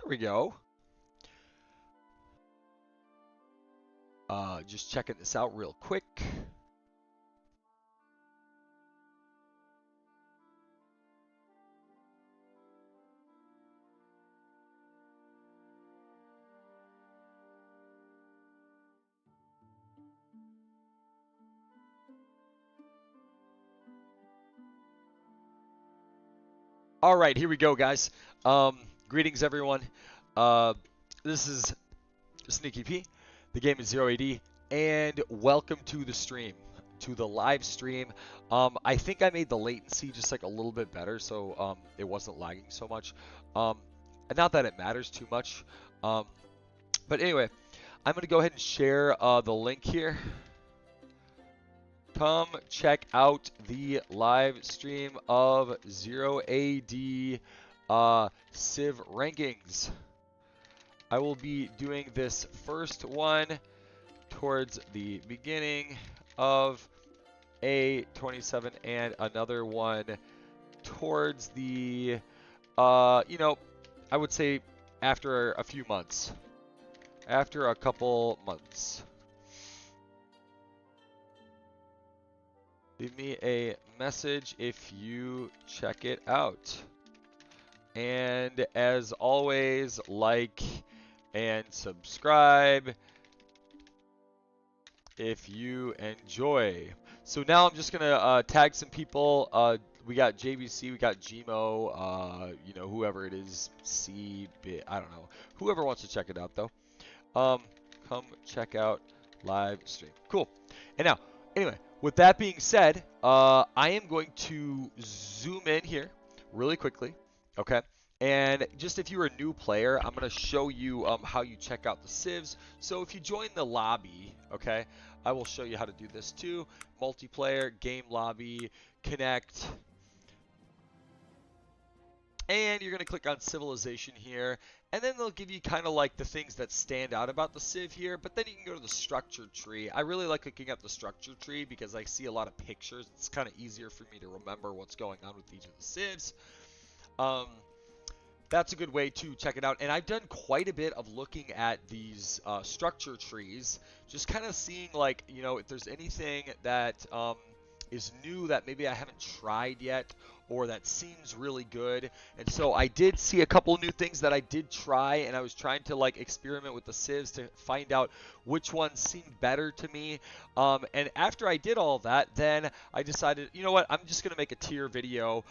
There we go. Just checking this out real quick. All right, here we go, guys. Greetings, everyone. Uh, this is Sneaky P. The game is 0AD, and welcome to the stream, to the live stream. I think I made the latency just like a little bit better, so it wasn't lagging so much. Not that it matters too much, but anyway, I'm gonna go ahead and share the link here. Come check out the live stream of 0AD Civ rankings. I will be doing this first one towards the beginning of a27 and another one towards the, I would say after a few months. After a couple months. Leave me a message if you check it out. And as always, like and subscribe if you enjoy. So now I'm just gonna tag some people. We got JVC, we got Gmo, whoever it is, I don't know. Whoever wants to check it out though. Come check out live stream. Cool. And now, anyway, with that being said, I am going to zoom in here really quickly, okay? And just if you're a new player, I'm going to show you how you check out the civs. So if you join the lobby, okay, I will show you how to do this too. Multiplayer, game lobby, connect. And you're going to click on civilization here, and then they'll give you kind of like the things that stand out about the civ here, but then you can go to the structure tree. I really like looking at the structure tree because I see a lot of pictures. It's kind of easier for me to remember what's going on with each of the civs. That's a good way to check it out, and I've done quite a bit of looking at these structure trees, just kind of seeing like, if there's anything that is new that maybe I haven't tried yet, or that seems really good. And so I did see a couple new things that I did try, and I was trying to like experiment with the civs to find out which ones seemed better to me. And after I did all that, then I decided, you know what, I'm just gonna make a tier video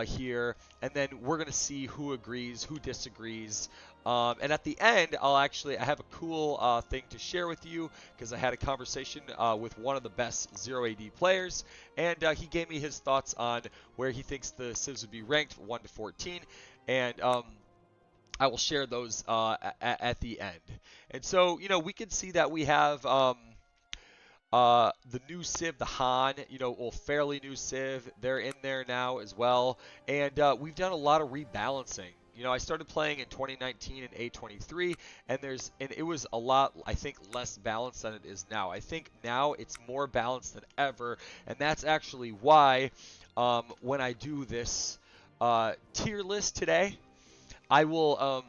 here, and then we're gonna see who agrees, who disagrees. And at the end, I have a cool thing to share with you, because I had a conversation with one of the best 0AD players, and he gave me his thoughts on where he thinks the civs would be ranked 1 to 14, and I will share those at the end. And so, we can see that we have the new civ, the Han, fairly new civ. They're in there now as well, and we've done a lot of rebalancing. I started playing in 2019 in A23, and it was a lot, I think, less balanced than it is now. I think now it's more balanced than ever, and that's actually why when I do this tier list today, I will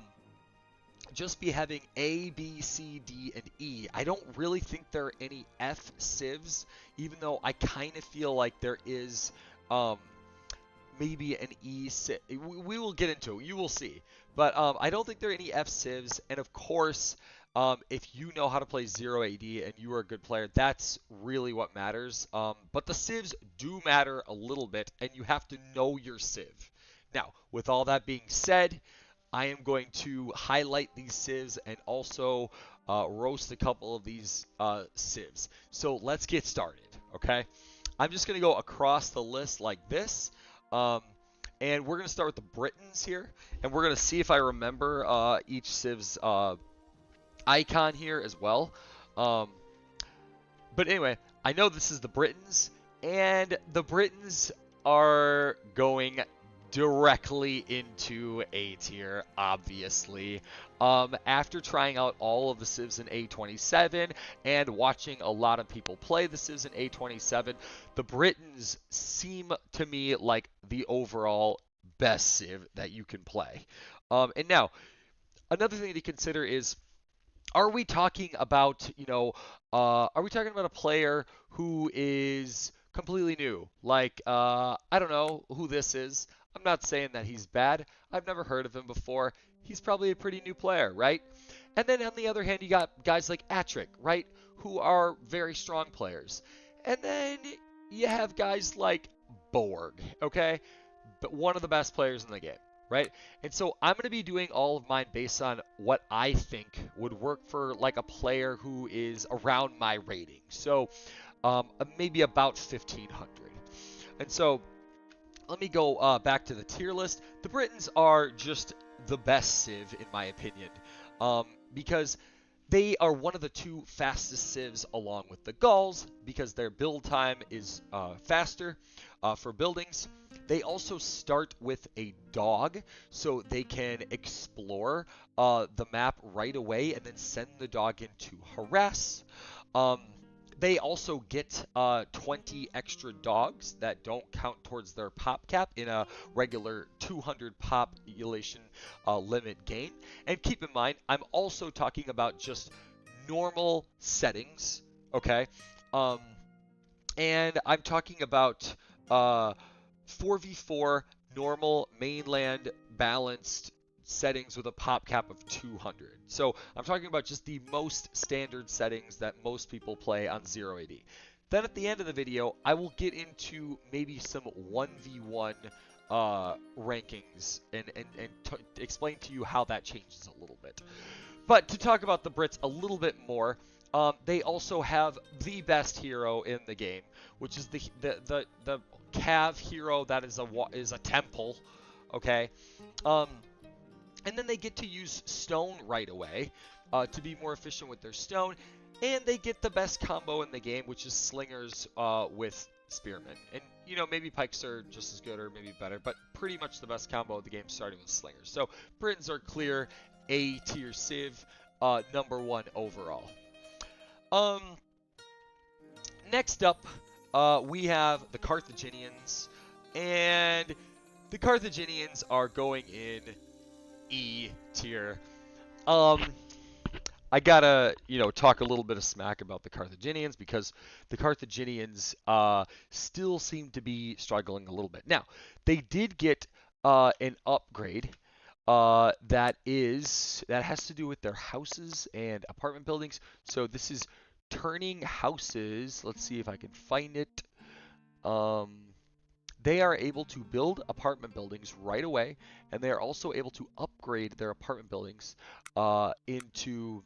just be having A, B, C, D, and E. I don't really think there are any F civs, even though I kind of feel like there is maybe an E civ. We will get into it. You will see. But I don't think there are any F civs. And of course, if you know how to play 0AD and you are a good player, that's really what matters. But the civs do matter a little bit, and you have to know your civ. Now, with all that being said, I am going to highlight these civs and also roast a couple of these civs. So let's get started, okay? I'm just going to go across the list like this. And we're going to start with the Britons here, and we're going to see if I remember each civ's icon here as well. But anyway, I know this is the Britons, and the Britons are going directly into A tier, obviously. After trying out all of the civs in A27 and watching a lot of people play the civs in A27, the Britons seem to me like the overall best civ that you can play. And now, another thing to consider is, are we talking about, are we talking about a player who is completely new? Like, I don't know who this is. I'm not saying that he's bad. I've never heard of him before. He's probably a pretty new player, right? And then on the other hand, you got guys like Atric, right? Who are very strong players. And then you have guys like Borg, okay? But one of the best players in the game, right? And so I'm going to be doing all of mine based on what I think would work for like a player who is around my rating. So maybe about 1500. And so let me go back to the tier list. The Britons are just the best civ in my opinion, because they are one of the two fastest civs along with the Gauls because their build time is faster for buildings. They also start with a dog, so they can explore the map right away and then send the dog in to harass. They also get 20 extra dogs that don't count towards their pop cap in a regular 200 population limit game. And keep in mind, I'm also talking about just normal settings, okay? And I'm talking about 4v4 normal mainland balanced settings with a pop cap of 200. So I'm talking about just the most standard settings that most people play on 0AD. Then at the end of the video, I will get into maybe some 1v1 rankings and explain to you how that changes a little bit. But to talk about the Brits a little bit more, they also have the best hero in the game, which is the Cav hero that is a temple, okay? And then they get to use stone right away to be more efficient with their stone. And they get the best combo in the game, which is slingers with spearmen. And, maybe pikes are just as good or maybe better, but pretty much the best combo of the game starting with slingers. So Britons are clear A tier civ, number 1 overall. Next up, we have the Carthaginians. And the Carthaginians are going in E tier. I gotta, talk a little bit of smack about the Carthaginians because the Carthaginians still seem to be struggling a little bit. Now, they did get an upgrade that has to do with their houses and apartment buildings. So this is turning houses. Let's see if I can find it. They are able to build apartment buildings right away, and they are also able to upgrade their apartment buildings into,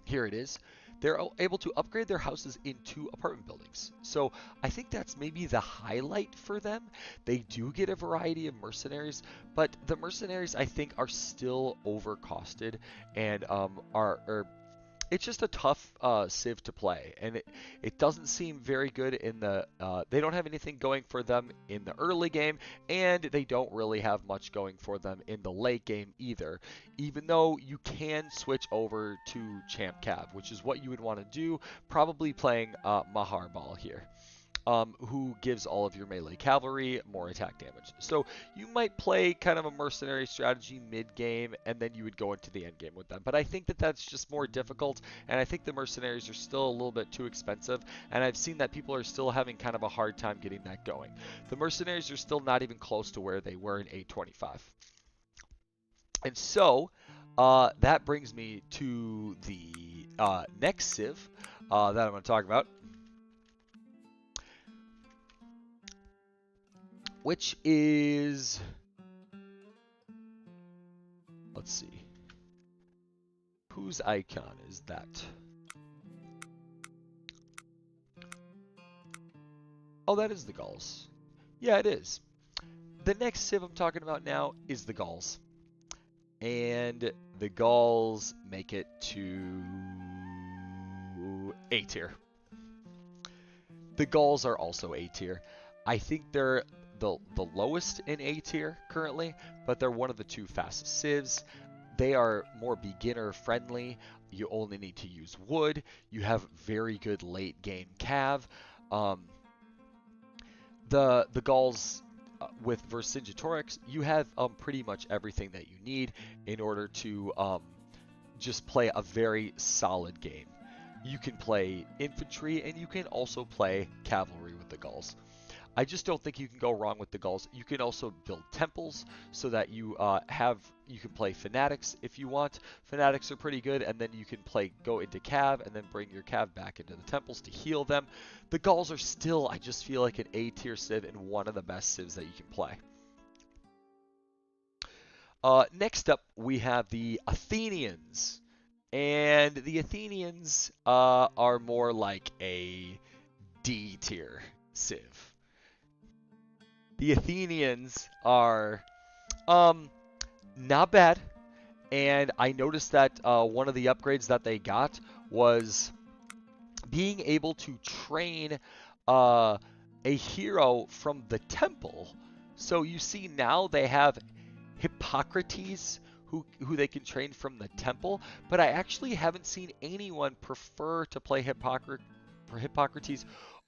here it is, they're able to upgrade their houses into apartment buildings. So I think that's maybe the highlight for them. They do get a variety of mercenaries, but the mercenaries I think are still overcosted and it's just a tough civ to play, and it doesn't seem very good in the they don't have anything going for them in the early game, and they don't really have much going for them in the late game either, even though you can switch over to Champ Cav, which is what you would want to do, probably playing Maharbal here. Who gives all of your melee cavalry more attack damage. So you might play kind of a mercenary strategy mid-game, and then you would go into the end game with them. But I think that that's just more difficult, and I think the mercenaries are still a little bit too expensive, and I've seen that people are still having kind of a hard time getting that going. The mercenaries are still not even close to where they were in 825. And so that brings me to the next civ that I'm going to talk about, which is, let's see, whose icon is that? Oh, that is the Gauls. Yeah, it is. The next civ I'm talking about now is the Gauls. And the Gauls make it to A tier. The Gauls are also A tier. I think they're the lowest in A tier currently, but they're one of the two fastest civs. They are more beginner friendly. You only need to use wood. You have very good late game cav. The Gauls with Vercingetorix, you have pretty much everything that you need in order to just play a very solid game. You can play infantry and you can also play cavalry with the Gauls. I just don't think you can go wrong with the Gauls. You can also build temples so that you you can play fanatics if you want. Fanatics are pretty good, and then you can go into cav and then bring your cav back into the temples to heal them. The Gauls are still, I just feel like, an A tier civ and one of the best civs that you can play. Next up, we have the Athenians. And the Athenians are more like a D tier civ. The Athenians are not bad, and I noticed that one of the upgrades that they got was being able to train a hero from the temple. So you see now they have Hippocrates who they can train from the temple, but I actually haven't seen anyone prefer to play Hippocrates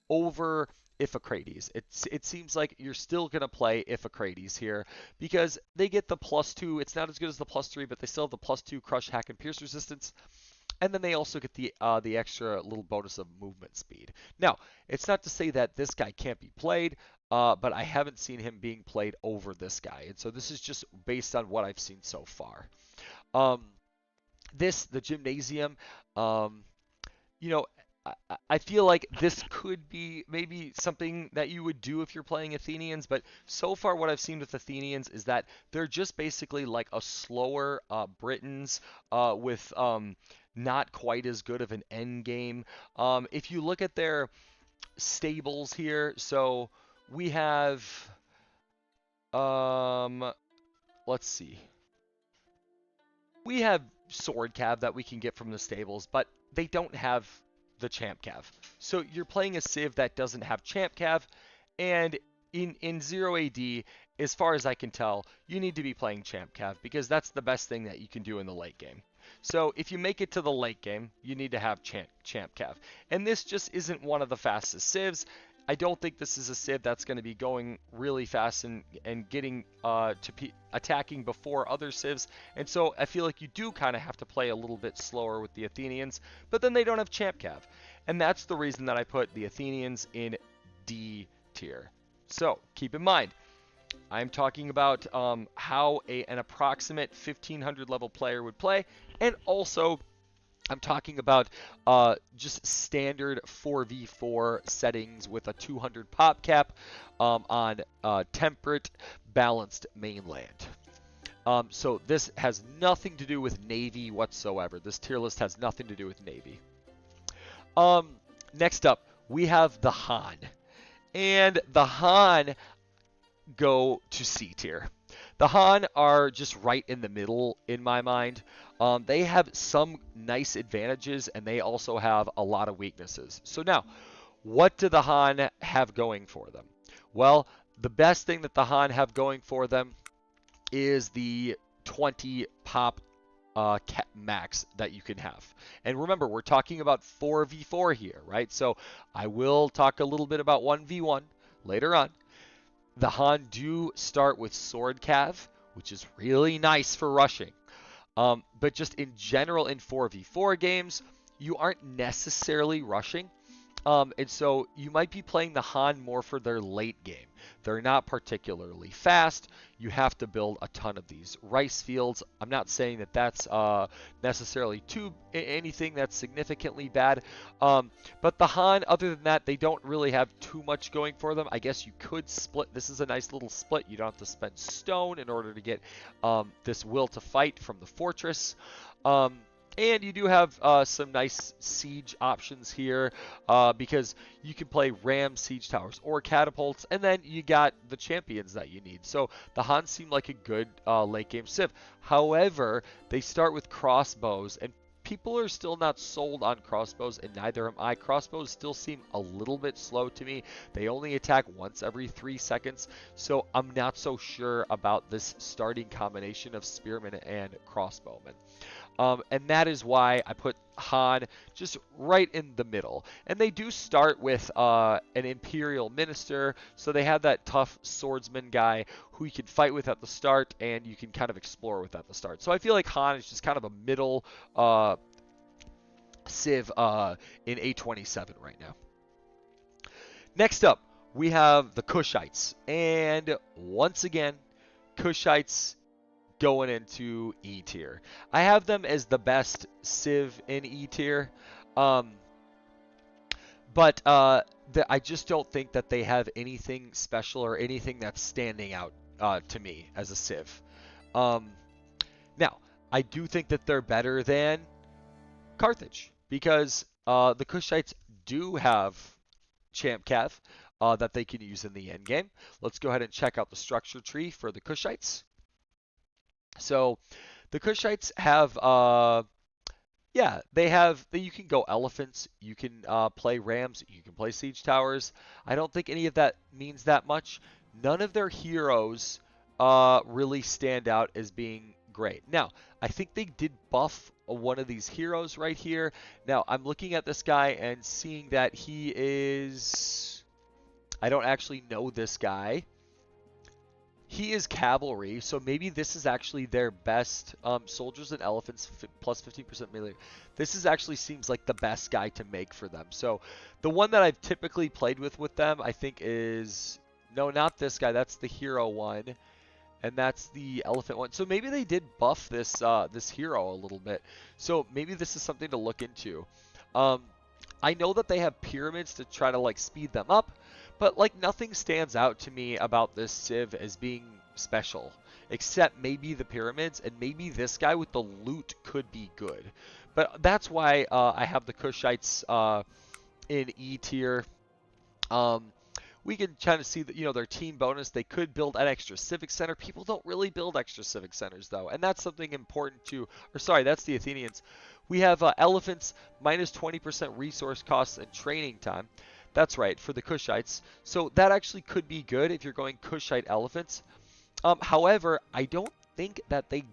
over Iphicrates. It seems like you're still going to play Iphicrates here because they get the +2. It's not as good as the +3, but they still have the +2 crush, hack, and pierce resistance. And then they also get the extra little bonus of movement speed. Now, it's not to say that this guy can't be played, but I haven't seen him being played over this guy. And so this is just based on what I've seen so far. The Gymnasium, you know, I feel like this could be maybe something that you would do if you're playing Athenians, but so far what I've seen with Athenians is that they're just basically like a slower Britons with not quite as good of an end game. If you look at their stables here, so we have, let's see. We have sword cav that we can get from the stables, but they don't have the champ cav. So you're playing a civ that doesn't have champ cav, and in 0 AD, as far as I can tell, you need to be playing champ cav because that's the best thing that you can do in the late game. So if you make it to the late game, you need to have champ cav. And this just isn't one of the fastest civs. I don't think this is a civ that's going to be going really fast and getting attacking before other civs. And so I feel like you do kind of have to play a little bit slower with the Athenians, but then they don't have champ cav. And that's the reason that I put the Athenians in D tier. So keep in mind, I'm talking about how an approximate 1500 level player would play, and also I'm talking about just standard 4v4 settings with a 200 pop cap on temperate, balanced mainland. So this has nothing to do with Navy whatsoever. This tier list has nothing to do with Navy. Next up, we have the Han. And the Han go to C tier. The Han are just right in the middle in my mind. They have some nice advantages, and they also have a lot of weaknesses. So now, what do the Han have going for them? Well, the best thing that the Han have going for them is the 20 pop max that you can have. And remember, we're talking about 4v4 here, right? So I will talk a little bit about 1v1 later on. The Han do start with sword cav, which is really nice for rushing. But just in general in 4v4 games, you aren't necessarily rushing. And so you might be playing the Han more for their late game. They're not particularly fast. You have to build a ton of these rice fields. I'm not saying that that's necessarily anything that's significantly bad. But the Han, other than that, they don't really have too much going for them. I guess you could split. This is a nice little split. You don't have to spend stone in order to get this will to fight from the fortress. And you do have some nice siege options here because you can play ram siege towers or catapults, and then you got the champions that you need. So the Han seem like a good late game civ. However, they start with crossbows, and people are still not sold on crossbows, and neither am I. Crossbows still seem a little bit slow to me. They only attack once every 3 seconds, so I'm not so sure about this starting combination of spearmen and crossbowmen. And that is why I put Han, just right in the middle. And they do start with an imperial minister, so they have that tough swordsman guy who you can fight with at the start and you can kind of explore with at the start. So I feel like Han is just kind of a middle civ in a27 right now. Next up, we have the Kushites. And once again, Kushites going into E tier. I have them as the best civ in E tier. But I just don't think that they have anything special or anything that's standing out to me as a civ. Now, I do think that they're better than Carthage because the Kushites do have Champ Cav that they can use in the end game. Let's go ahead and check out the structure tree for the Kushites. So the Kushites have, you can go elephants, you can play rams, you can play siege towers. I don't think any of that means that much. None of their heroes really stand out as being great. Now, I think they did buff one of these heroes right here. Now, I'm looking at this guy and seeing that he is... I don't actually know this guy. He is cavalry, so maybe this is actually their best soldiers and elephants plus 15% melee. This is actually seems like the best guy to make for them. So the one that I've typically played with them, I think is... No, not this guy. That's the hero one. And that's the elephant one. So maybe they did buff this this hero a little bit. So maybe this is something to look into. I know that they have pyramids to try to like speed them up, but like nothing stands out to me about this civ as being special, except maybe the pyramids and maybe this guy with the loot could be good. But that's why I have the Kushites in E tier. We can kind of see that, their team bonus. They could build an extra civic center. People don't really build extra civic centers, though. And that's something important to, or sorry, that's the Athenians. We have elephants, minus 20% resource costs and training time. That's right, for the Kushites. So that actually could be good if you're going Kushite elephants. However, I don't think that they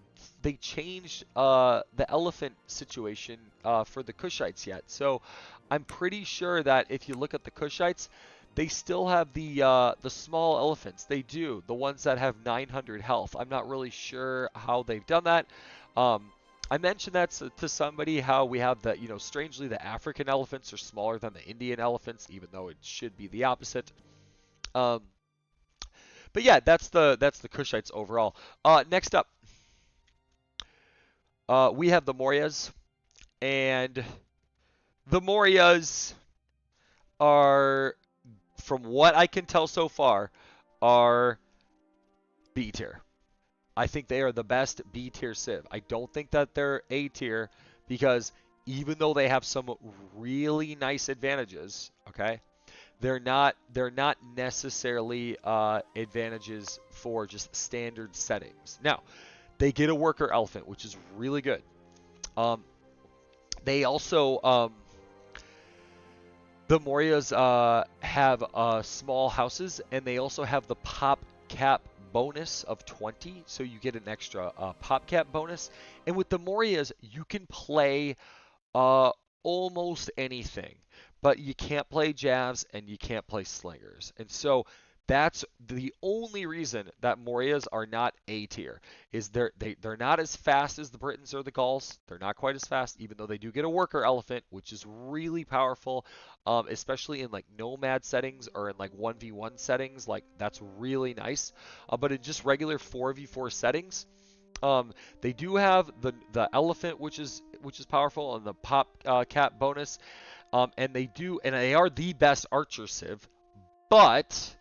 changed the elephant situation for the Kushites yet. So I'm pretty sure that if you look at the Kushites, they still have the small elephants. They do. The ones that have 900 health. I'm not really sure how they've done that. I mentioned that to somebody, how we have the, strangely the African elephants are smaller than the Indian elephants, even though it should be the opposite. But yeah, that's the Kushites overall. Next up, we have the Mauryas. And the Mauryas are, from what I can tell so far, are B tier. I think they are the best B tier civ. I don't think that they're A tier because even though they have some really nice advantages, okay, they're not necessarily advantages for just standard settings. Now, they get a worker elephant, which is really good. They also the Mauryas have small houses, and they also have the pop cap bonus of 20, so you get an extra pop cap bonus. And with the Mauryas, you can play almost anything, but you can't play javs and you can't play slingers. And so that's the only reason that Mauryas are not A tier, is they're not as fast as the Britons or the Gauls. They're not quite as fast, even though they do get a worker elephant, which is really powerful, especially in like nomad settings or in like 1v1 settings. Like that's really nice. But in just regular 4v4 settings, they do have the elephant, which is powerful, and the pop cap bonus, and they are the best archer civ, but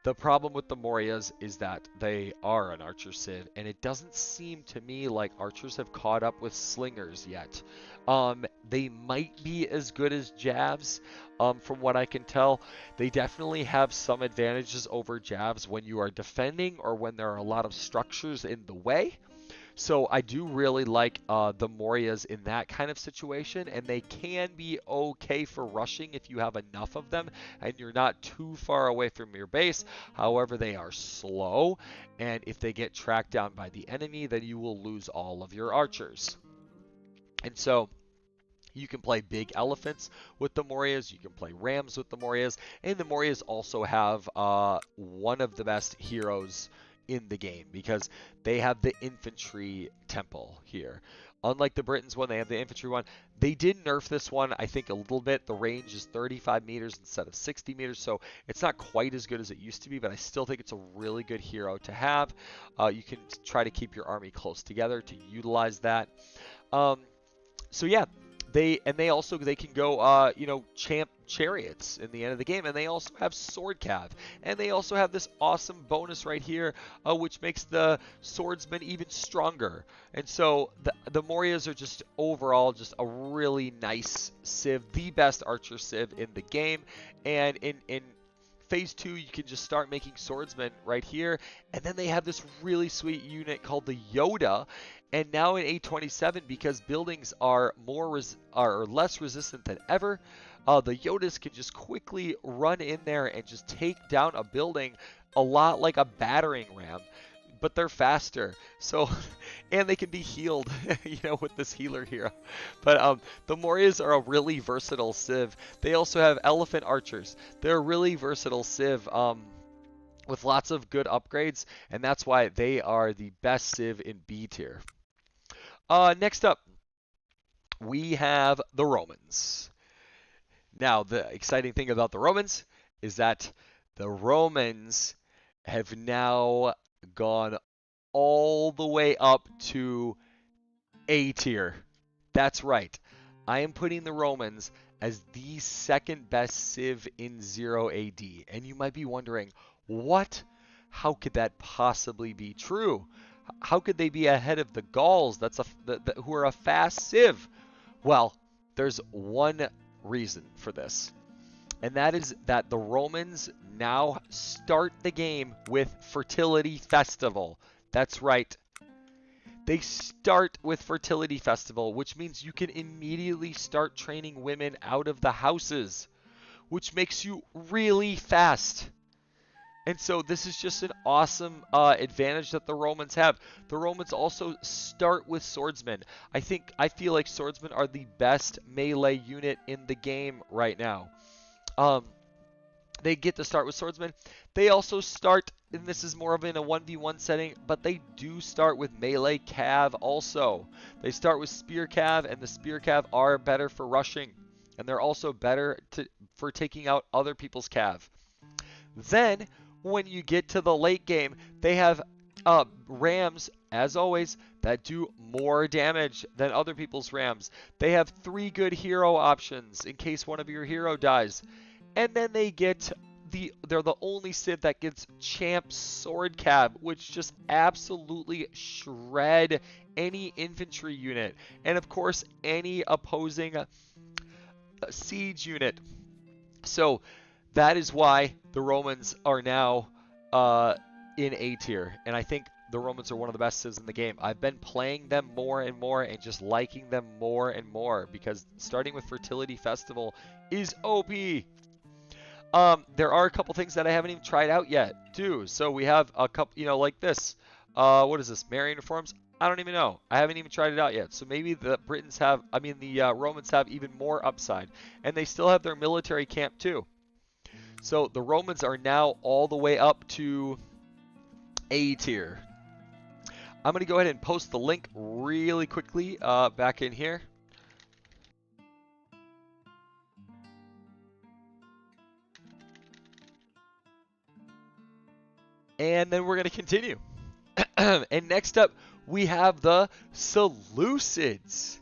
the problem with the Mauryas is that they are an archer civ, and it doesn't seem to me like archers have caught up with slingers yet. They might be as good as javs, from what I can tell. They definitely have some advantages over javs when you are defending or when there are a lot of structures in the way. So I do really like the Mauryas in that kind of situation, and they can be okay for rushing if you have enough of them and you're not too far away from your base. However, they are slow, and if they get tracked down by the enemy, then you will lose all of your archers. And so You can play big elephants with the Mauryas, you can play rams with the Mauryas, and the Mauryas also have one of the best heroes in the game because they have the infantry temple here. Unlike the Britons one, they have the infantry one. They did nerf this one, I think, a little bit. The range is 35 meters instead of 60 meters, so it's not quite as good as it used to be, but I still think it's a really good hero to have. You can try to keep your army close together to utilize that. So yeah, they can go champ chariots in the end of the game, and they also have sword cav, and they also have this awesome bonus right here, which makes the swordsman even stronger. And so the Mauryas are just overall just a really nice civ, the best archer civ in the game. And in Phase 2, you can just start making swordsmen right here. And then they have this really sweet unit called the Yoda. And now in a27, because buildings are less resistant than ever, the Yodas can just quickly run in there and just take down a building a lot like a battering ram. But they're faster, so and they can be healed, with this healer hero. But the Mauryas are a really versatile civ. They also have elephant archers. They're a really versatile civ with lots of good upgrades, and that's why they are the best civ in B tier. Next up, we have the Romans. Now, the exciting thing about the Romans is that the Romans have now gone all the way up to A tier. That's right. I am putting the Romans as the second best civ in 0 AD. And you might be wondering, what? How could that possibly be true? How could they be ahead of the Gauls who are a fast civ? Well, there's one reason for this. And that is that the Romans now start the game with Fertility Festival. That's right. They start with Fertility Festival, which means you can immediately start training women out of the houses, which makes you really fast. And so this is just an awesome advantage that the Romans have. The Romans also start with swordsmen. I feel like swordsmen are the best melee unit in the game right now. They get to start with swordsmen. They also start, and this is more of in a 1v1 setting, but they do start with melee cav also. They start with spear cav, and the spear cav are better for rushing, and they're also better for taking out other people's cav. Then, when you get to the late game, they have rams, as always, that do more damage than other people's rams. They have 3 good hero options in case one of your hero dies. And then they get they're the only civ that gets champ sword cav, which just absolutely shred any infantry unit. And of course, any opposing siege unit. So that is why the Romans are now in A tier. And I think the Romans are one of the best civs in the game. I've been playing them more and more and just liking them more and more because starting with Fertility Festival is OP. There are a couple things that I haven't even tried out yet, too. So we have a couple, like this. What is this? Marian reforms? I don't even know. I haven't even tried it out yet. So maybe the Romans have even more upside. And they still have their military camp, too. So the Romans are now all the way up to A tier. I'm going to go ahead and post the link really quickly back in here. And then we're going to continue. And next up, we have the Seleucids.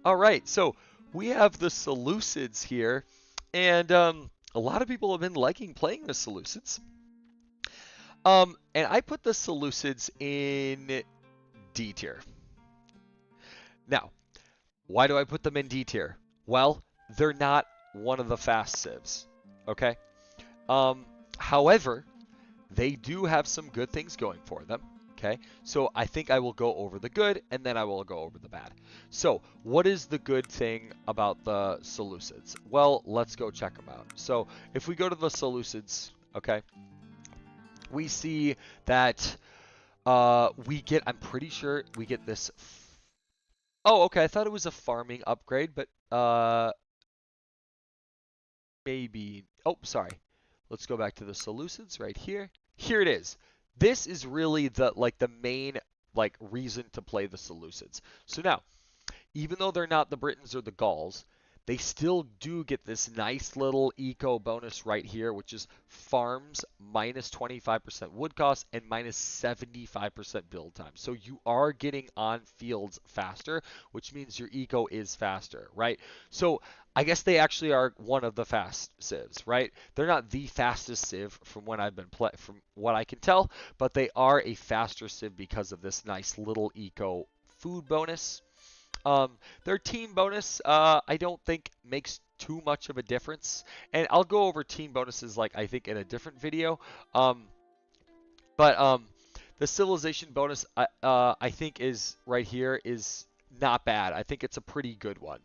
All right, so we have the Seleucids here. And a lot of people have been liking playing the Seleucids. And I put the Seleucids in D tier. Now, why do I put them in D tier? Well, they're not one of the fast civs. Okay? However, they do have some good things going for them, okay? So I think I will go over the good, and then I will go over the bad. So what is the good thing about the Seleucids? Well, let's go check them out. So if we go to the Seleucids, okay, we see that I'm pretty sure we get this Oh, okay. I thought it was a farming upgrade, but maybe. Oh, sorry. Let's go back to the Seleucids right here. Here it is. This is really the main reason to play the Seleucids. So now, even though they're not the Britons or the Gauls, they still do get this nice little eco bonus right here, which is farms minus 25% wood cost and minus 75% build time. So you are getting on fields faster, which means your eco is faster, right? So I guess they actually are one of the fast civs, right? They're not the fastest civ from when I've been from what I can tell, but they are a faster civ because of this nice little eco food bonus. Their team bonus, I don't think makes too much of a difference, and I'll go over team bonuses I think in a different video. Um, but the civilization bonus, I think is right here is not bad. I think it's a pretty good one.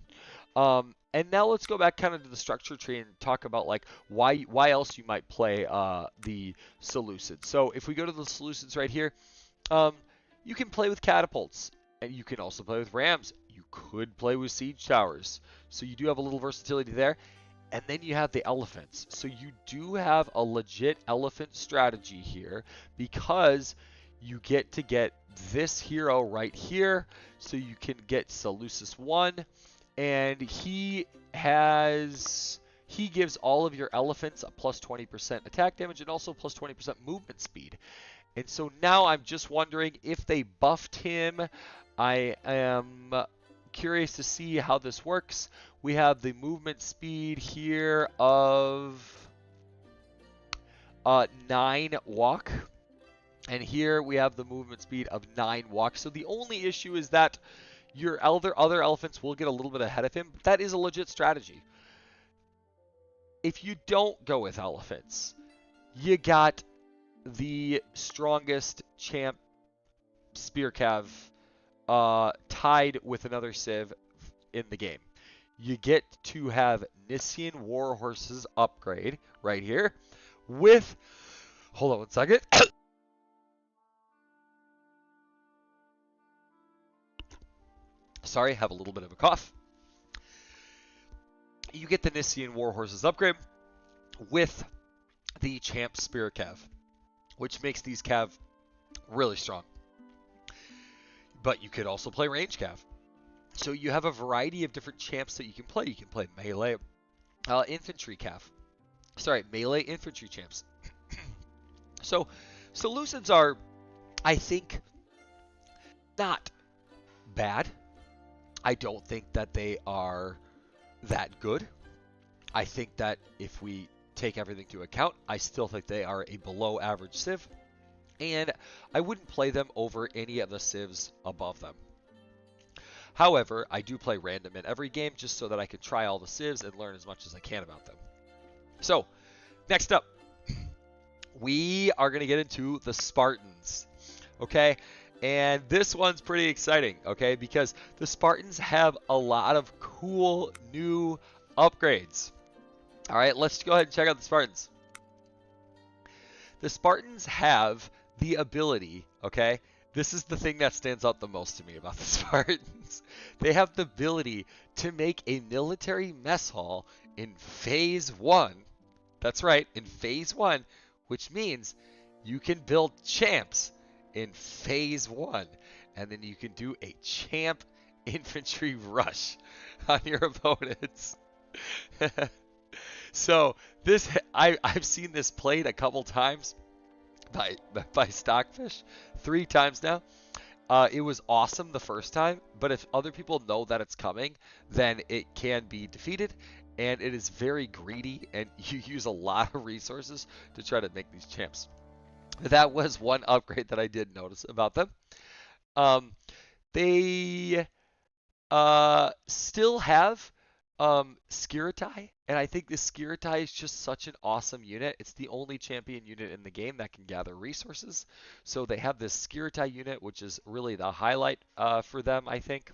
And now let's go back kind of to the structure tree and talk about why else you might play the Seleucids. So if we go to the Seleucids right here, um, you can play with catapults, and you can also play with rams. You could play with siege towers. So you do have a little versatility there. And then you have the elephants. So you do have a legit elephant strategy here because you get to get this hero right here. So you can get Seleucus 1. And he gives all of your elephants a plus 20% attack damage and also plus 20% movement speed. And so now I'm just wondering if they buffed him. I am curious to see how this works. We have the movement speed here of 9 walk. And here we have the movement speed of 9 walk. So the only issue is that your other elephants will get a little bit ahead of him. But that is a legit strategy. If you don't go with elephants, you got the strongest champ spear cav tied with another civ in the game. You get to have Nissian war horses upgrade right here with, hold on one second. Sorry, have a little bit of a cough. You get the Nissian war horses upgrade with the champ spear cav, which makes these cav really strong. But you could also play range cav. So you have a variety of different champs that you can play. You can play melee infantry cav. Sorry, melee infantry champs. So Seleucids are, I think, not bad. I don't think that they are that good. I think that if we take everything into account, I still think they are a below average civ. And I wouldn't play them over any of the civs above them. However, I do play random in every game just so that I can try all the civs and learn as much as I can about them. So, next up, we are going to get into the Spartans, okay? And this one's pretty exciting, okay? Because the Spartans have a lot of cool new upgrades. All right, let's go ahead and check out the Spartans. The Spartans have the ability, okay? This is the thing that stands out the most to me about the Spartans. They have the ability to make a military mess hall in phase 1. That's right, in phase 1, which means you can build champs in phase 1. And then you can do a champ infantry rush on your opponents. So this, I've seen this played a couple times by Stockfish, 3 times now. It was awesome the first time, but if other people know that it's coming, then it can be defeated, and it is very greedy, and you use a lot of resources to try to make these champs. That was one upgrade that I did notice about them. They still have Skiritai, and I think the Skiritai is just such an awesome unit. It's the only champion unit in the game that can gather resources. So they have this Skiritai unit, which is really the highlight for them, I think.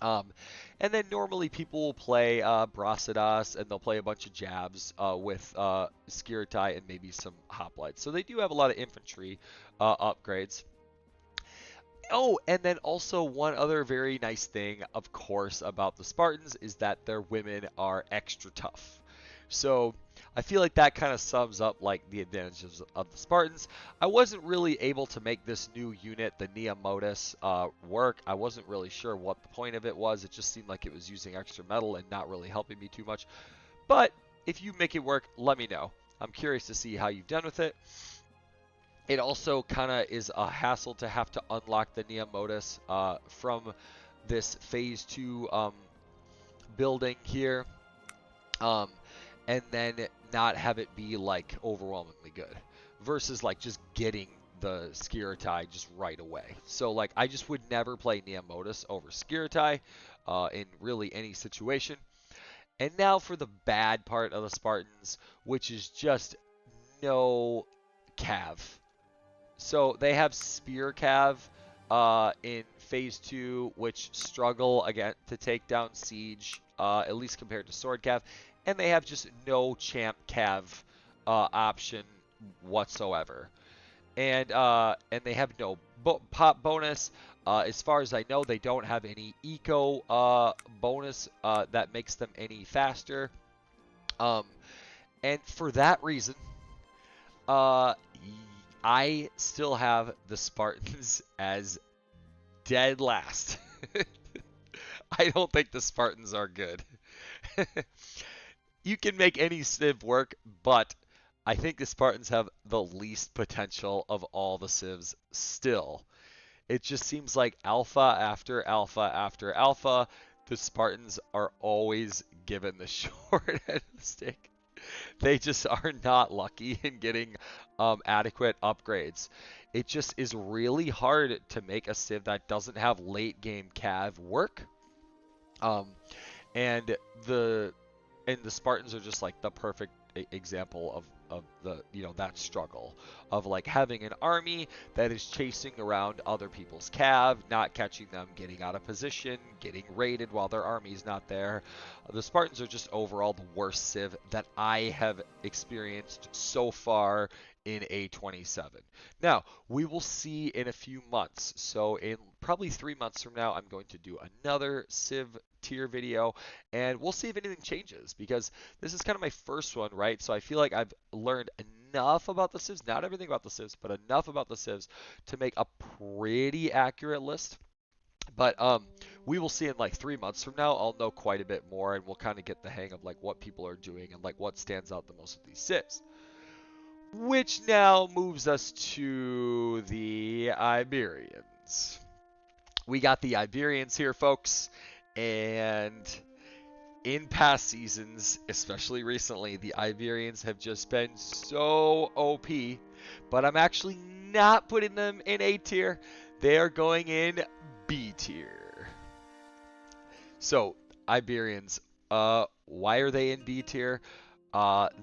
And then normally people will play Brasidas, and they'll play a bunch of jabs with Skiritai and maybe some hoplites. So they do have a lot of infantry upgrades. Oh, and then also one other very nice thing, of course, about the Spartans is that their women are extra tough. So I feel like that kind of sums up like the advantages of the Spartans. I wasn't really able to make this new unit, the Neomotus, work. I wasn't really sure what the point of it was. It just seemed like it was using extra metal and not really helping me too much. But if you make it work, let me know. I'm curious to see how you've done with it. It also kind of is a hassle to have to unlock the Neomotus from this phase 2 building here, and then not have it be like overwhelmingly good versus like just getting the Skiratai just right away. So like I just would never play Neomotus over Skiratai in really any situation. And now for the bad part of the Spartans, which is just no cav. So they have Spear Cav in Phase 2, which struggle again to take down Siege, at least compared to Sword Cav. And they have just no Champ Cav option whatsoever. And they have no pop bonus. As far as I know, they don't have any eco bonus that makes them any faster. And for that reason, I still have the Spartans as dead last. I don't think the Spartans are good. You can make any civ work, but I think the Spartans have the least potential of all the civs still. It just seems like alpha after alpha after alpha, the Spartans are always given the short end of the stick. They just are not lucky in getting adequate upgrades. It just is really hard to make a civ that doesn't have late game cav work. And the Spartans are just like the perfect example of the, you know, that struggle of like having an army that is chasing around other people's cav, not catching them, getting out of position, getting raided while their army's not there. The Spartans are just overall the worst civ that I have experienced so far in a27. Now, we will see in a few months. So in probably 3 months from now, I'm going to do another civ tier video, and we'll see if anything changes, because this is kind of my first one, right? So I feel like I've learned enough about the civs, not everything about the civs, but enough about the civs to make a pretty accurate list. But we will see in like 3 months from now. I'll know quite a bit more, and we'll kind of get the hang of like what people are doing and like what stands out the most with these civs. Which now moves us to the Iberians. We got the Iberians here, folks, and in past seasons, especially recently, the Iberians have just been so OP, but I'm actually not putting them in A tier. They are going in B tier. So, Iberians, why are they in B tier?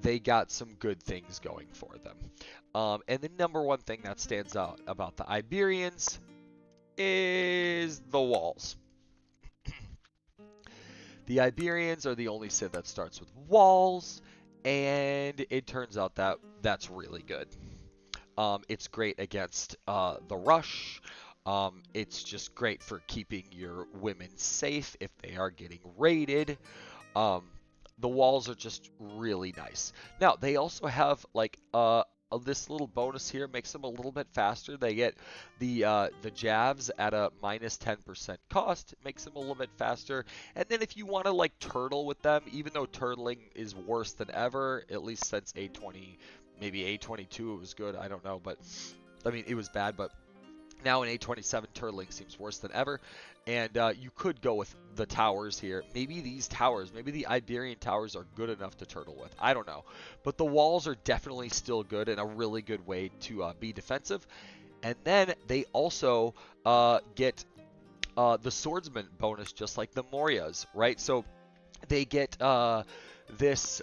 They got some good things going for them. And the number one thing that stands out about the Iberians is the walls. The Iberians are the only civ that starts with walls, and it turns out that that's really good. It's great against the rush. It's just great for keeping your women safe if they are getting raided. The walls are just really nice. Now, they also have like this little bonus here makes them a little bit faster. They get the javs at a minus 10% cost. It makes them a little bit faster. And then if you want to like turtle with them, even though turtling is worse than ever, at least since A20, maybe A22 it was good. I don't know, but I mean it was bad, but now in A27 turtling seems worse than ever. And you could go with the towers here. Maybe these towers, maybe the Iberian towers are good enough to turtle with. I don't know. But the walls are definitely still good and a really good way to be defensive. And then they also get the swordsman bonus just like the Mauryas, right? So they get this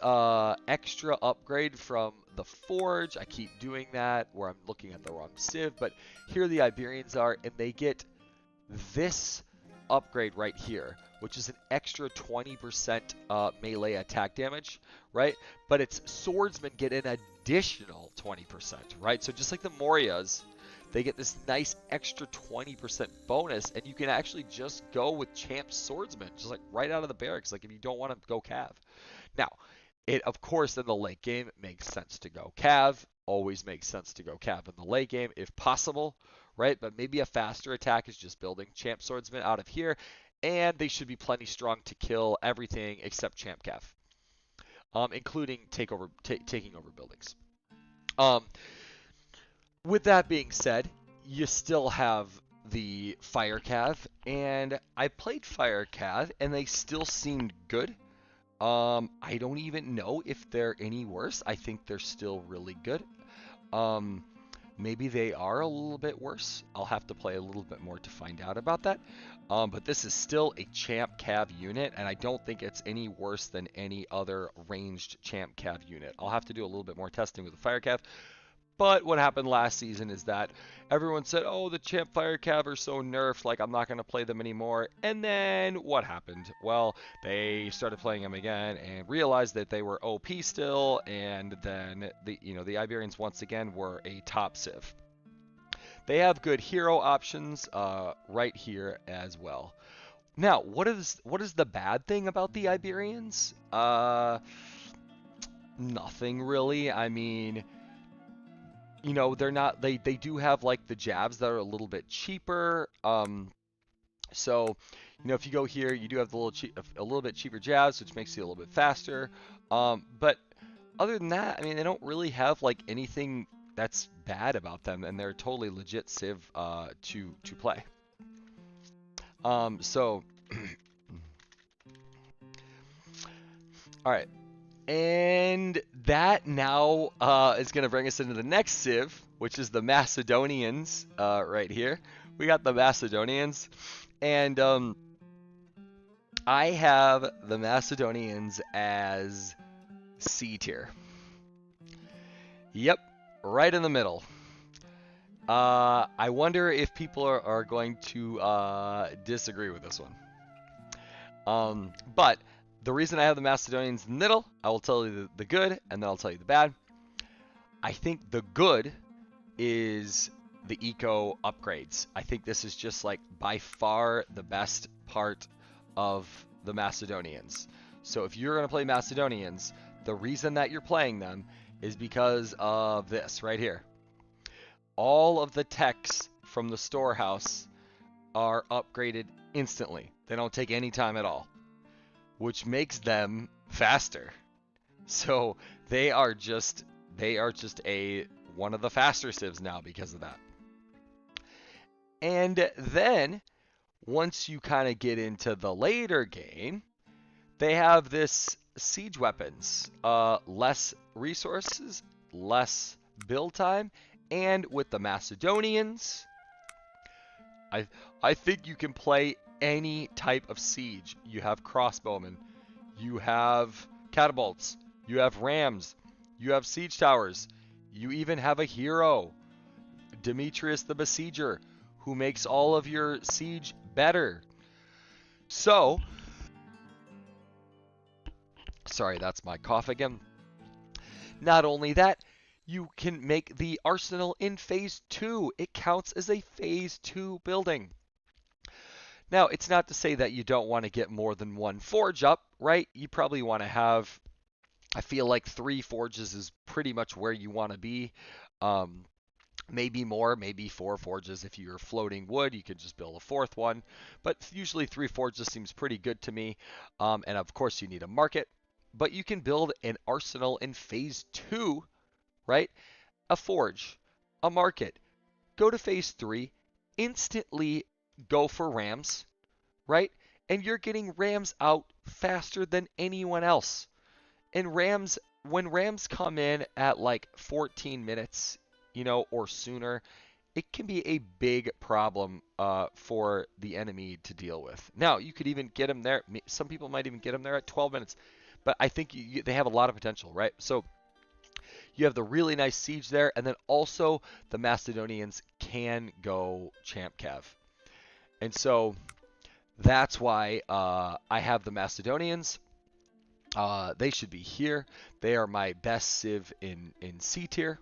extra upgrade from the forge. I keep doing that where I'm looking at the wrong civ, but here the Iberians are, and they get this upgrade right here, which is an extra 20% melee attack damage, right? But its swordsmen get an additional 20%, right? So just like the Mauryas, they get this nice extra 20% bonus, and you can actually just go with Champ Swordsman, just like right out of the barracks, like if you don't want to go Cav. Now, it, of course, in the late game, makes sense to go Cav. Always makes sense to go Cav in the late game, if possible, right? But maybe a faster attack is just building Champ Swordsman out of here, and they should be plenty strong to kill everything except Champ Cav, including taking over buildings. With that being said, you still have the Fire Cav, and I played Fire Cav, and they still seemed good. I don't even know if they're any worse. I think they're still really good. Maybe they are a little bit worse. I'll have to play a little bit more to find out about that. But this is still a Champ Cav unit, and I don't think it's any worse than any other ranged Champ Cav unit. I'll have to do a little bit more testing with the Fire Cav. But what happened last season is that everyone said, oh, the Champ Fire Cav are so nerfed, like I'm not going to play them anymore. And then what happened? Well, they started playing them again and realized that they were OP still, and then the Iberians once again were a top civ. They have good hero options right here as well. Now, what is the bad thing about the Iberians? Nothing really. I mean, they're not, they do have like the jabs that are a little bit cheaper. So, if you go here, you do have a little bit cheaper jabs, which makes you a little bit faster. But other than that, I mean, they don't really have like anything that's bad about them, and they're totally legit civ to play. So, all right. And that now is going to bring us into the next civ, which is the Macedonians right here. We got the Macedonians, and I have the Macedonians as C tier. Yep, right in the middle. I wonder if people are going to disagree with this one. But the reason I have the Macedonians in the middle, I will tell you the good, and then I'll tell you the bad. I think the good is the eco upgrades. I think this is just like by far the best part of the Macedonians. So if you're going to play Macedonians, the reason that you're playing them is because of this right here. All of the techs from the storehouse are upgraded instantly. They don't take any time at all, which makes them faster. So they are just one of the faster civs now because of that. And then once you kind of get into the later game, they have this siege weapons, less resources, less build time, and with the Macedonians, I think you can play any type of siege. You have crossbowmen, you have catapults, you have rams, you have siege towers, you even have a hero, Demetrius the Besieger, who makes all of your siege better. So, sorry, that's my cough again. Not only that, you can make the arsenal in phase 2. It counts as a phase 2 building. Now, it's not to say that you don't want to get more than one forge up, right? You probably want to have, I feel like 3 forges is pretty much where you want to be. Maybe more, maybe 4 forges. If you're floating wood, you could just build a 4th one. But usually 3 forges seems pretty good to me. And of course, you need a market. But you can build an arsenal in phase 2, right? A forge, a market. Go to phase 3, instantly go for rams, right? And you're getting rams out faster than anyone else. And rams, when rams come in at like 14 minutes, or sooner, it can be a big problem for the enemy to deal with. Now, you could even get them there. Some people might even get them there at 12 minutes. But I think they have a lot of potential, right? So you have the really nice siege there, and then also the Macedonians can go Champ Cav. And so that's why I have the Macedonians. They should be here. They are my best civ in C tier.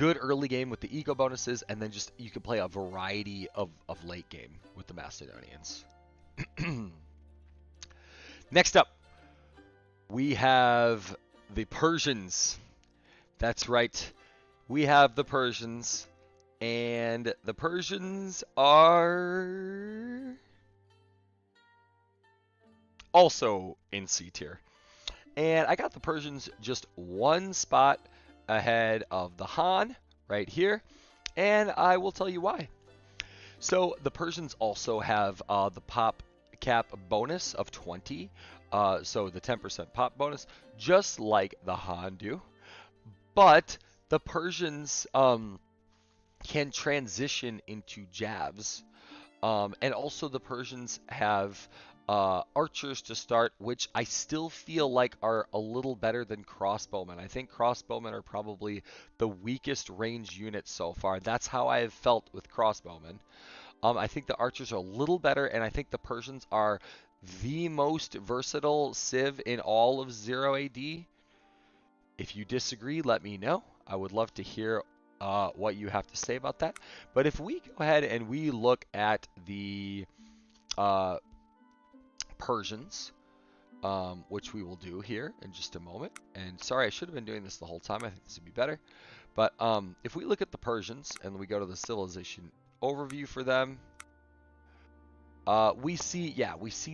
good early game with the eco bonuses, and then just you can play a variety of late game with the Macedonians. Next up, we have the Persians. That's right. We have the Persians, and the Persians are also in C tier. And I got the Persians just one spot ahead of the Han right here, and I will tell you why. So the Persians also have the pop cap bonus of 20, so the 10% pop bonus, just like the Han do. But the Persians can transition into jabs, and also the Persians have archers to start, which I still feel like are a little better than crossbowmen. I think crossbowmen are probably the weakest range unit so far. That's how I have felt with crossbowmen. I think the archers are a little better, and I think the Persians are the most versatile civ in all of 0 AD. If you disagree, let me know. I would love to hear what you have to say about that. But if we go ahead and we look at the Persians, which we will do here in just a moment. And sorry, I should have been doing this the whole time. I think this would be better. But if we look at the Persians and we go to the civilization overview for them, we see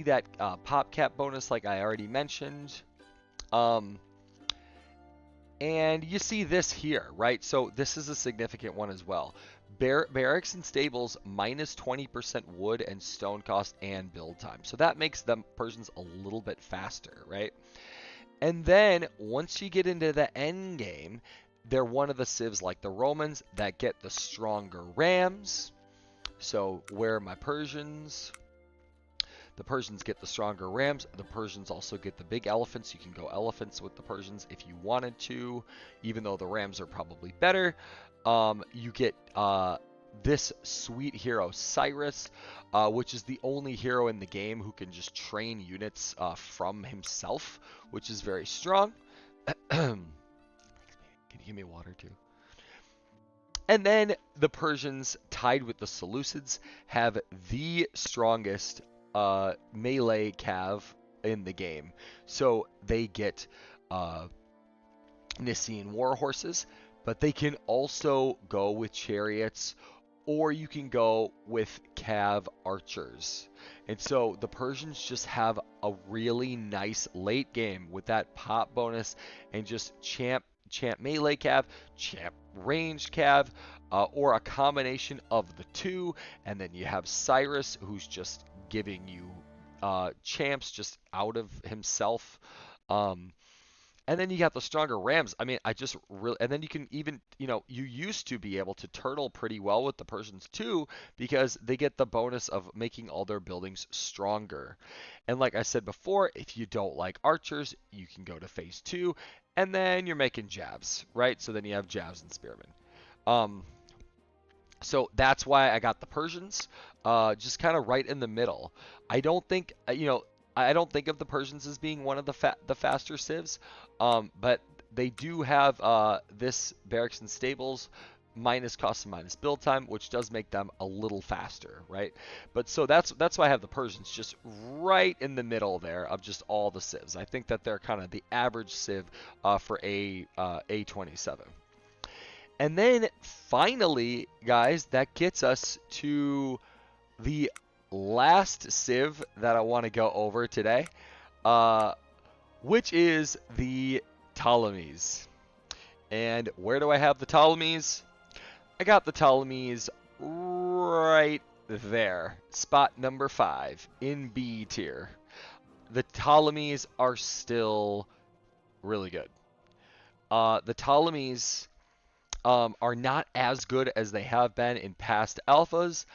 that pop cap bonus like I already mentioned. And you see this here, right? So this is a significant one as well. Barracks and stables minus 20% wood and stone cost and build time. So that makes them Persians a little bit faster, right? And then once you get into the end game, they're one of the civs like the Romans that get the stronger rams. So where are my Persians? The Persians get the stronger rams. The Persians also get the big elephants. You can go elephants with the Persians if you wanted to, even though the rams are probably better. You get this sweet hero, Cyrus, which is the only hero in the game who can just train units from himself, which is very strong. Can you give me water too? And then the Persians, tied with the Seleucids, have the strongest melee cav in the game. So they get Nicean war horses, but they can also go with chariots, or you can go with cav archers. And so the Persians just have a really nice late game with that pop bonus and just champ melee cav, champ ranged cav, or a combination of the two. And then you have Cyrus, who's just giving you champs just out of himself. And then you got the stronger rams. I mean, I just really, and then you can even, you used to be able to turtle pretty well with the Persians too, because they get the bonus of making all their buildings stronger. And like I said before, if you don't like archers, you can go to phase 2, and then you're making jabs, right? So then you have jabs and spearmen. So that's why I got the Persians, just kind of right in the middle. I don't think, I don't think of the Persians as being one of the faster civs, but they do have this barracks and stables minus cost and minus build time, which does make them a little faster, right? But so that's why I have the Persians just right in the middle there of just all the civs. I think that they're kind of the average civ for a27. And then finally, guys, that gets us to the last civ that I want to go over today, which is the Ptolemies. And where do I have the Ptolemies? I got the Ptolemies right there, spot number 5 in B tier. The Ptolemies are still really good. The Ptolemies are not as good as they have been in past alphas.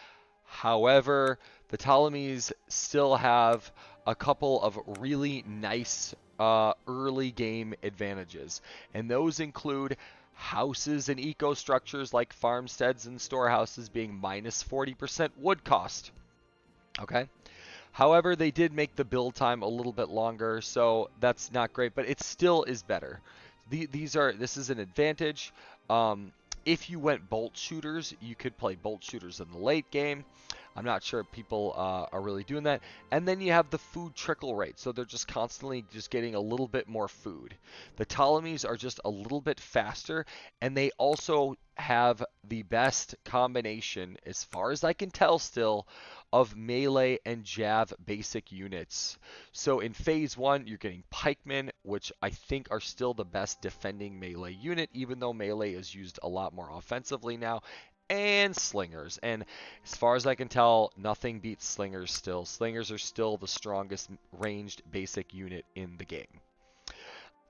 However, the Ptolemies still have a couple of really nice early game advantages, and those include houses and eco structures like farmsteads and storehouses being minus 40% wood cost. Okay. However, they did make the build time a little bit longer, so that's not great, but it still is better. This is an advantage. if you went bolt shooters, you could play bolt shooters in the late game. I'm not sure if people are really doing that. And then you have the food trickle rate, so they're just constantly just getting a little bit more food. The Ptolemies are just a little bit faster, and they also have the best combination, as far as I can tell still, of melee and jav basic units. So in phase 1, you're getting pikemen, which I think are still the best defending melee unit, even though melee is used a lot more offensively now, and slingers. And as far as I can tell, nothing beats slingers still. Slingers are still the strongest ranged basic unit in the game.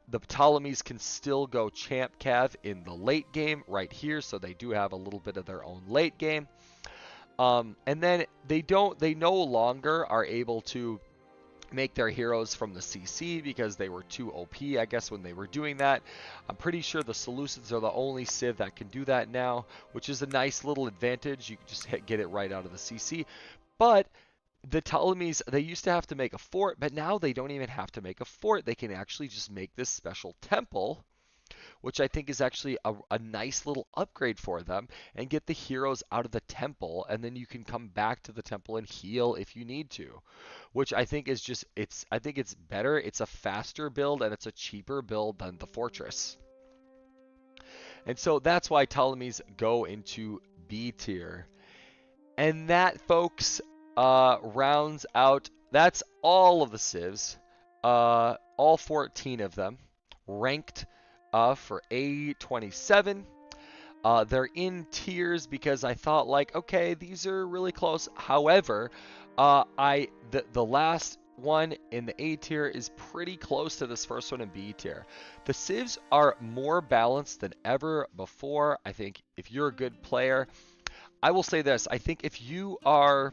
The Ptolemies can still go champ cav in the late game right here, so they do have a little bit of their own late game. And then they no longer are able to make their heroes from the CC because they were too OP, I guess, when they were doing that. I'm pretty sure the Seleucids are the only civ that can do that now, which is a nice little advantage. You can just get it right out of the CC. But the Ptolemies, they used to have to make a fort, but now they don't even have to make a fort. They can actually just make this special temple, which I think is actually a nice little upgrade for them, and get the heroes out of the temple, and then you can come back to the temple and heal if you need to, which I think is just, I think it's better. It's a faster build, and it's a cheaper build than the fortress. And so that's why Ptolemies go into B tier. And that, folks, rounds out, that's all of the civs, all 14 of them, ranked for a27. They're in tiers because I thought, like, okay, these are really close. However, the last one in the A tier is pretty close to this first one in B tier. The civs are more balanced than ever before. I think if you're a good player, I will say this, I think if you are,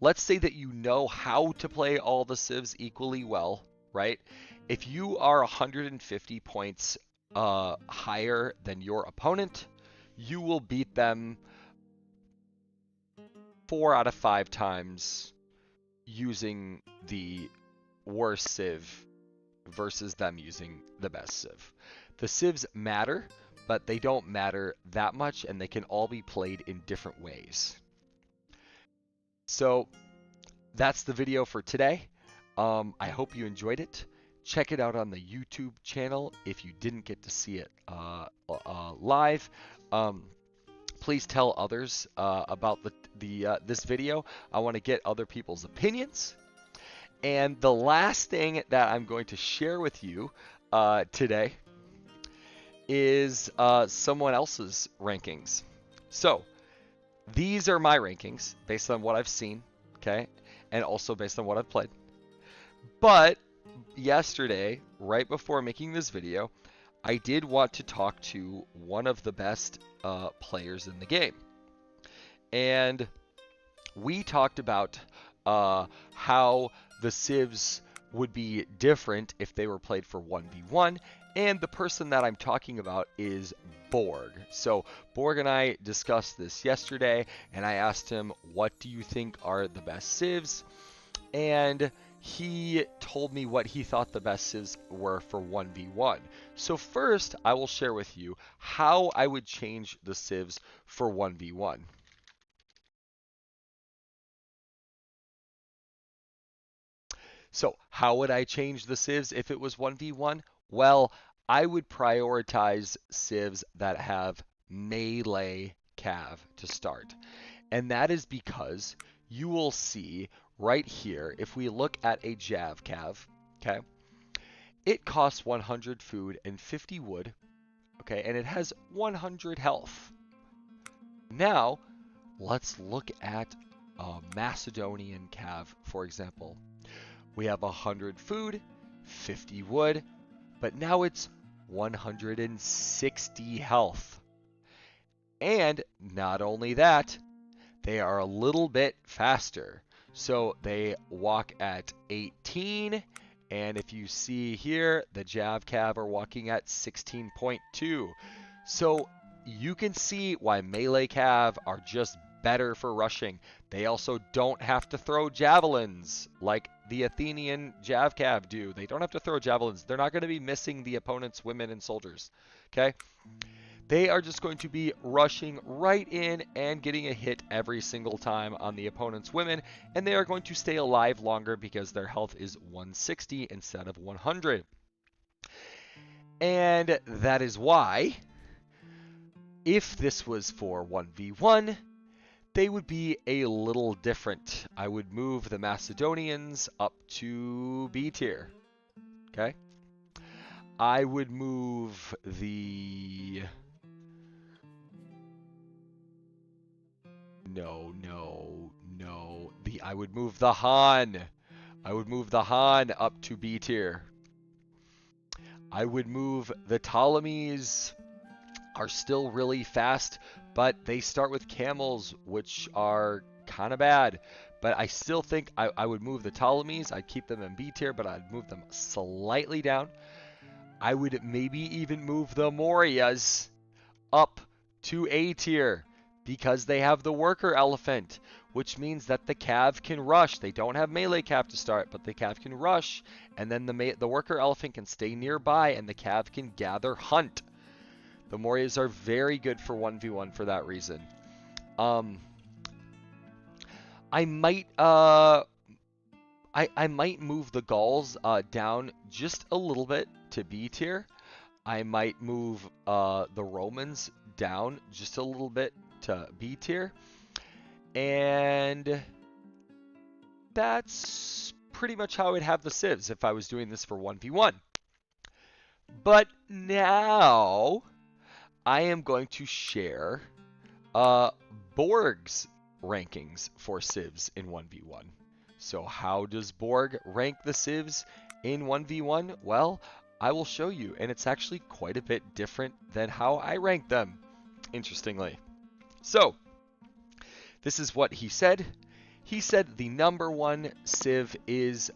let's say that you know how to play all the civs equally well, right? If you are 150 points higher than your opponent, you will beat them 4 out of 5 times using the worst civ versus them using the best civ. The civs matter, but they don't matter that much, and they can all be played in different ways. So that's the video for today. I hope you enjoyed it. Check it out on the YouTube channel if you didn't get to see it live. Please tell others about this video. I want to get other people's opinions. And the last thing that I'm going to share with you today is someone else's rankings. So these are my rankings based on what I've seen, okay, and also based on what I've played. But yesterday, right before making this video, I did want to talk to one of the best players in the game. And we talked about how the civs would be different if they were played for 1v1. And the person that I'm talking about is Borg. So Borg and I discussed this yesterday, and I asked him, what do you think are the best civs? And he told me what he thought the best civs were for 1v1. So first, I will share with you how I would change the civs for 1v1. So how would I change the civs if it was 1v1? Well, I would prioritize civs that have melee cav to start. And that is because you will see right here, if we look at a jav cav, okay, it costs 100 food and 50 wood, okay, and it has 100 health. Now, let's look at a Macedonian cav, for example. We have 100 food, 50 wood, but now it's 160 health. And not only that, they are a little bit faster. So they walk at 18, and if you see here, the Jav Cav are walking at 16.2. So you can see why melee Cav are just better for rushing. They also don't have to throw javelins like the Athenian Jav Cav do. They don't have to throw javelins. They're not going to be missing the opponent's women and soldiers. Okay? they are just going to be rushing right in and getting a hit every single time on the opponent's women, and they are going to stay alive longer because their health is 160 instead of 100. And that is why, if this was for 1v1, they would be a little different. I would move the Macedonians up to B tier. Okay? I would move the... No. I would move the Han. I would move the Han up to B tier. I would move the Ptolemies. Are still really fast, but they start with camels, which are kind of bad. But I still think I would move the Ptolemies. I'd keep them in B tier, but I'd move them slightly down. I would maybe even move the Mauryas up to A tier because they have the worker elephant, which means that the cav can rush. They don't have melee cav to start, but the cav can rush, and then the worker elephant can stay nearby, and the cav can gather hunt. The Mauryas are very good for 1v1 for that reason. I might move the Gauls down just a little bit to B tier. I might move the Romans down just a little bit to B tier. And that's pretty much how I'd have the civs if I was doing this for 1v1. But now I am going to share Borg's rankings for civs in 1v1. So how does Borg rank the civs in 1v1? Well, I will show you, and it's actually quite a bit different than how I rank them, interestingly. So, this is what he said. He said the number one civ is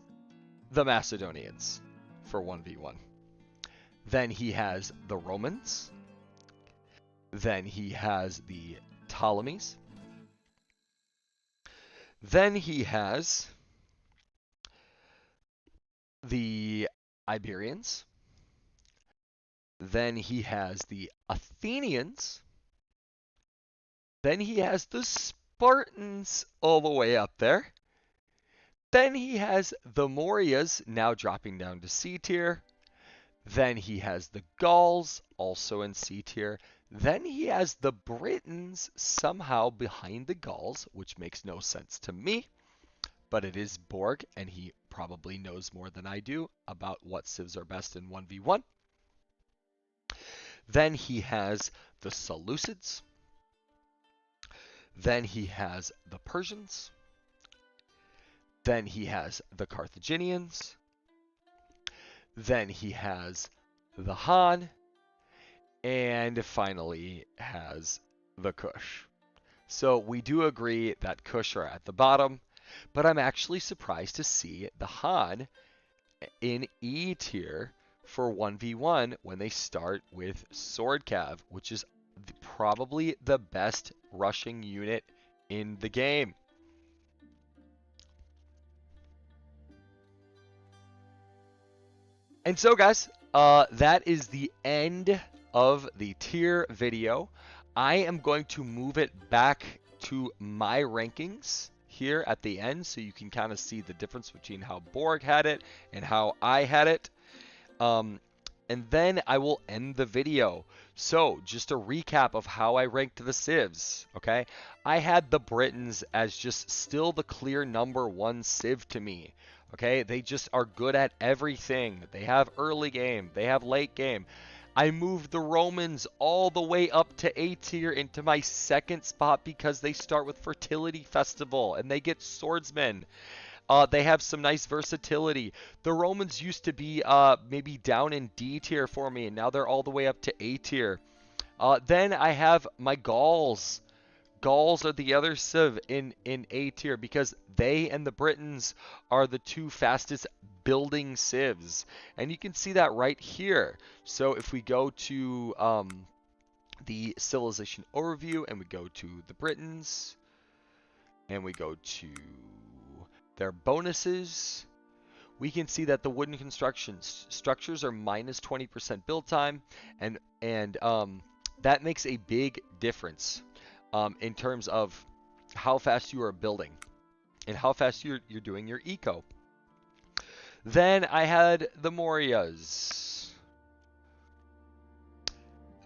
the Macedonians for 1v1. Then he has the Romans. Then he has the Ptolemies. Then he has the Iberians. Then he has the Athenians. Then he has the Spartans all the way up there. Then he has the Mauryas, now dropping down to C tier. Then he has the Gauls, also in C tier. Then he has the Britons somehow behind the Gauls, which makes no sense to me. But it is Borg, and he probably knows more than I do about what civs are best in 1v1. Then he has the Seleucids. Then he has the Persians. Then he has the Carthaginians. Then he has the Han. And finally has the Kush. So we do agree that Kush are at the bottom, but I'm actually surprised to see the Han in E tier for 1v1 when they start with Sword Cav, which is probably the best rushing unit in the game. And so guys, that is the end of the tier video. I am going to move it back to my rankings here at the end so you can kind of see the difference between how Borg had it and how I had it. And then I will end the video. So just a recap of how I ranked the civs, okay? I had the Britons as just still the clear number one civ to me, okay? They just are good at everything. They have early game. They have late game. I moved the Romans all the way up to A tier into my second spot because they start with Fertility Festival and they get swordsmen. They have some nice versatility. The Romans used to be maybe down in D tier for me, and now they're all the way up to A tier. Then I have my Gauls. Gauls are the other civ in A tier because they and the Britons are the two fastest building civs. And you can see that right here. So if we go to the civilization overview and we go to the Britons and we go to their bonuses, we can see that the wooden construction structures are minus 20% build time, and that makes a big difference in terms of how fast you are building and how fast you're doing your eco. Then I had the Mauryas.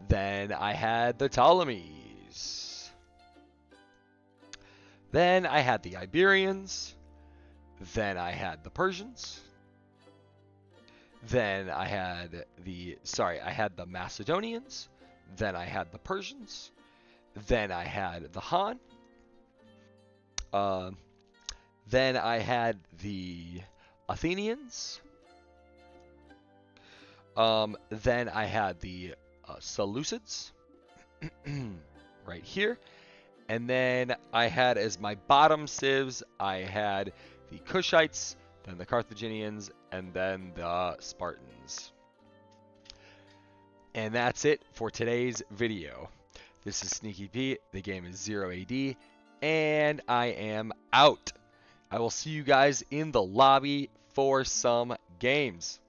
Then I had the Ptolemies. Then I had the Iberians. Then I had the Persians. Then I had I had the Macedonians. Then I had the Persians. Then I had the Han. Then I had the Athenians. Then I had the Seleucids right here. And then I had as my bottom civs, I had the Kushites, then the Carthaginians, and then the Spartans. And that's it for today's video. This is Sneaky Pete, the game is 0AD, and I am out. I will see you guys in the lobby for some games.